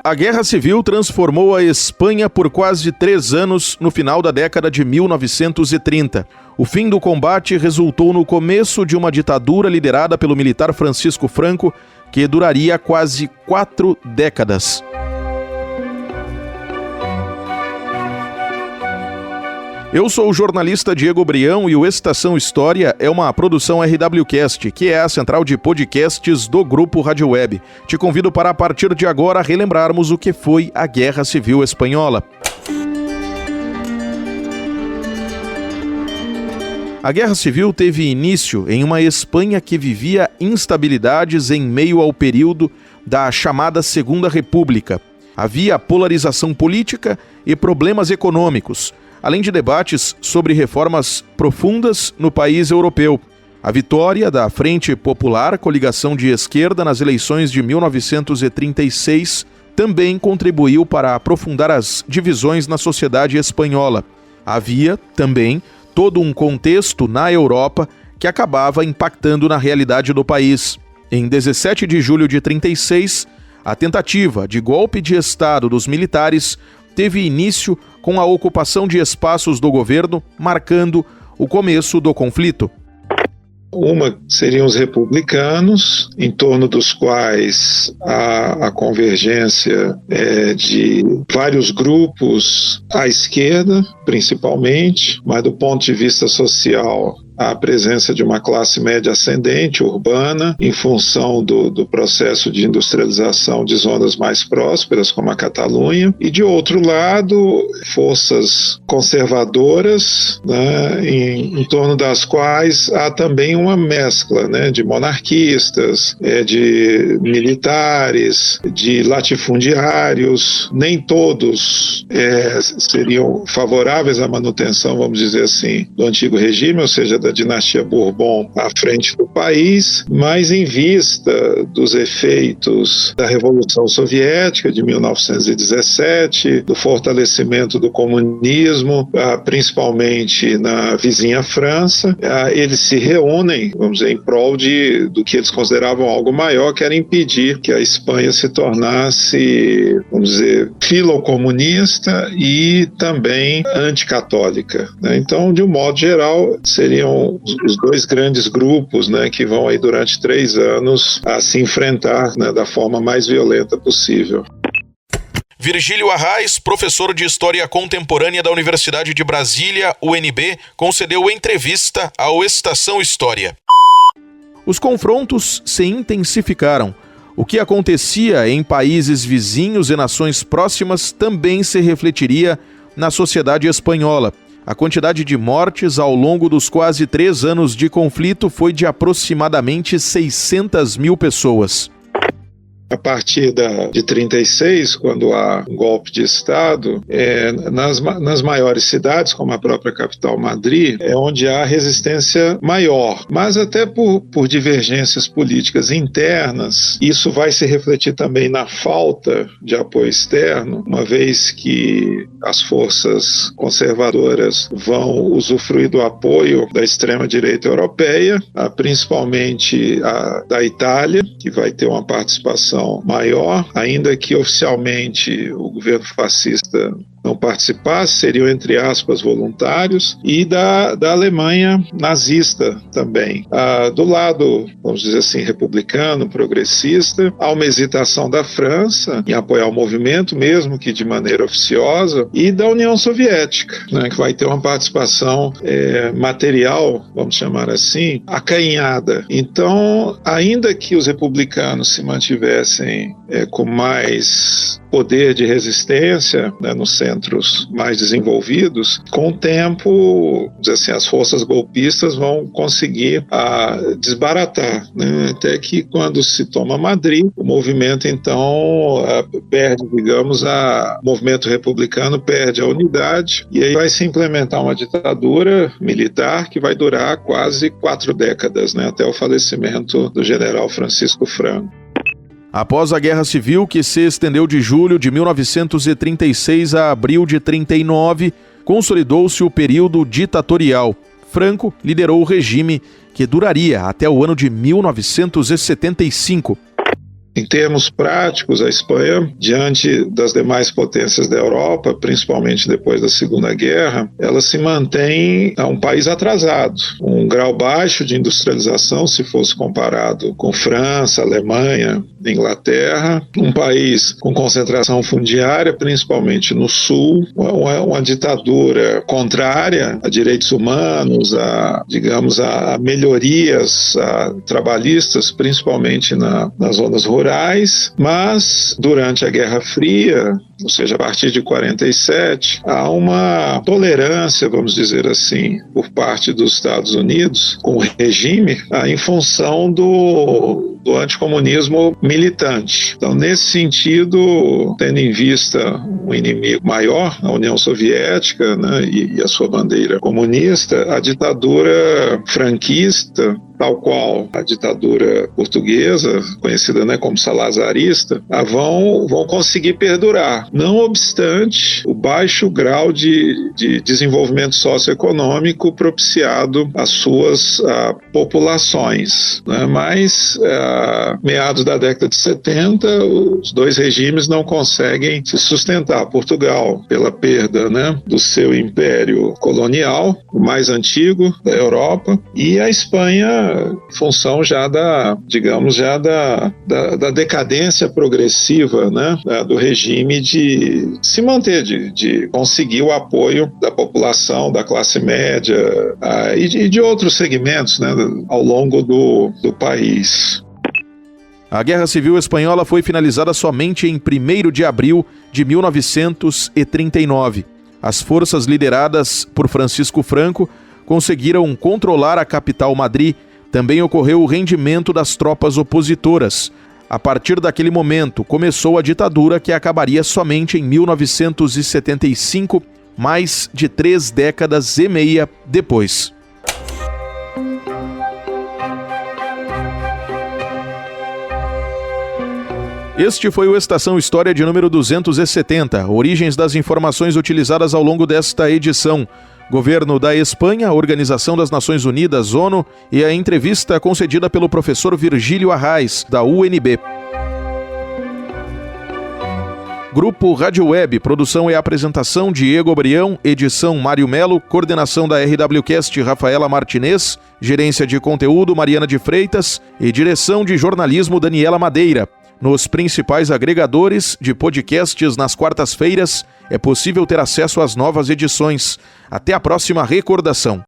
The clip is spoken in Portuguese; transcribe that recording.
A Guerra Civil transformou a Espanha por quase 3 anos no final da década de 1930. O fim do combate resultou no começo de uma ditadura liderada pelo militar Francisco Franco, que duraria quase 4 décadas. Eu sou o jornalista Diego Brião e o Estação História é uma produção RWCast, que é a central de podcasts do Grupo Rádio Web. Te convido para, a partir de agora, relembrarmos o que foi a Guerra Civil Espanhola. A Guerra Civil teve início em uma Espanha que vivia instabilidades em meio ao período da chamada Segunda República. Havia polarização política e problemas econômicos, além de debates sobre reformas profundas no país europeu. A vitória da Frente Popular, coligação de esquerda, nas eleições de 1936, também contribuiu para aprofundar as divisões na sociedade espanhola. Havia, também, todo um contexto na Europa que acabava impactando na realidade do país. Em 17 de julho de 1936, a tentativa de golpe de Estado dos militares teve início com a ocupação de espaços do governo, marcando o começo do conflito. Uma seriam os republicanos, em torno dos quais há a convergência de vários grupos à esquerda, principalmente, mas do ponto de vista social, a presença de uma classe média ascendente, urbana, em função do processo de industrialização de zonas mais prósperas, como a Catalunha, e de outro lado, forças conservadoras, né, em torno das quais há também uma mescla, né, de monarquistas, de militares, de latifundiários. Nem todos seriam favoráveis à manutenção, vamos dizer assim, do antigo regime, ou seja, da dinastia Bourbon à frente do país, mas em vista dos efeitos da Revolução Soviética de 1917, do fortalecimento do comunismo, principalmente na vizinha França, eles se reúnem, vamos dizer, em prol do que eles consideravam algo maior, que era impedir que a Espanha se tornasse, vamos dizer, filocomunista e também anticatólica, né? Então, de um modo geral, seriam os dois grandes grupos, né, que vão aí durante 3 anos a se enfrentar, né, da forma mais violenta possível. Virgílio Arraes, professor de História Contemporânea da Universidade de Brasília, UNB, concedeu entrevista ao Estação História. Os confrontos se intensificaram. O que acontecia em países vizinhos e nações próximas também se refletiria na sociedade espanhola. A quantidade de mortes ao longo dos quase 3 anos de conflito foi de aproximadamente 600 mil pessoas. A partir de 1936, quando há um golpe de Estado, nas maiores cidades, como a própria capital Madrid, é onde há resistência maior. Mas até por divergências políticas internas, isso vai se refletir também na falta de apoio externo, uma vez que as forças conservadoras vão usufruir do apoio da extrema-direita europeia, principalmente da Itália, que vai ter uma participação maior, ainda que oficialmente o governo fascista não participasse, seriam, entre aspas, voluntários, e da Alemanha nazista também. Do lado, vamos dizer assim, republicano, progressista, há uma hesitação da França em apoiar o movimento, mesmo que de maneira oficiosa, e da União Soviética, né, que vai ter uma participação material, vamos chamar assim, acanhada. Então, ainda que os republicanos se mantivessem com mais poder de resistência, né, nos centros mais desenvolvidos, com o tempo, assim, as forças golpistas vão conseguir desbaratar, né, até que quando se toma Madrid, o movimento então perde, digamos, o movimento republicano perde a unidade, e aí vai se implementar uma ditadura militar que vai durar quase 4 décadas, né, até o falecimento do general Francisco Franco. Após a Guerra Civil, que se estendeu de julho de 1936 a abril de 1939, consolidou-se o período ditatorial. Franco liderou o regime que duraria até o ano de 1975. Em termos práticos, a Espanha, diante das demais potências da Europa, principalmente depois da Segunda Guerra, ela se mantém um país atrasado, um grau baixo de industrialização, se fosse comparado com França, Alemanha, Inglaterra, um país com concentração fundiária, principalmente no sul, uma ditadura contrária a direitos humanos, a melhorias trabalhistas, principalmente nas zonas rurais, mas durante a Guerra Fria, ou seja, a partir de 47, há uma tolerância, vamos dizer assim, por parte dos Estados Unidos com o regime em função do anticomunismo militante. Então, nesse sentido, tendo em vista um inimigo maior, a União Soviética, né, e a sua bandeira comunista, a ditadura franquista, tal qual a ditadura portuguesa, conhecida, né, como salazarista, vão conseguir perdurar. Não obstante o baixo grau de desenvolvimento socioeconômico propiciado às suas populações, né? Mas, meados da década de 70, os dois regimes não conseguem se sustentar. Portugal, pela perda, né, do seu império colonial, o mais antigo da Europa, e a Espanha, em função já da decadência progressiva, né, do regime de se manter, de conseguir o apoio da população, da classe média e de outros segmentos, né, ao longo do país. A Guerra Civil Espanhola foi finalizada somente em 1º de abril de 1939. As forças lideradas por Francisco Franco conseguiram controlar a capital Madrid. Também ocorreu o rendimento das tropas opositoras. A partir daquele momento, começou a ditadura que acabaria somente em 1975, mais de 3 décadas e meia depois. Este foi o Estação História de número 270, origens das informações utilizadas ao longo desta edição. Governo da Espanha, Organização das Nações Unidas, ONU, e a entrevista concedida pelo professor Virgílio Arraes, da UNB. Grupo Rádio Web, produção e apresentação Diego Brião, edição Mário Melo, coordenação da RWCast Rafaela Martinez, gerência de conteúdo Mariana de Freitas e direção de jornalismo Daniela Madeira. Nos principais agregadores de podcasts nas quartas-feiras é possível ter acesso às novas edições. Até a próxima recordação.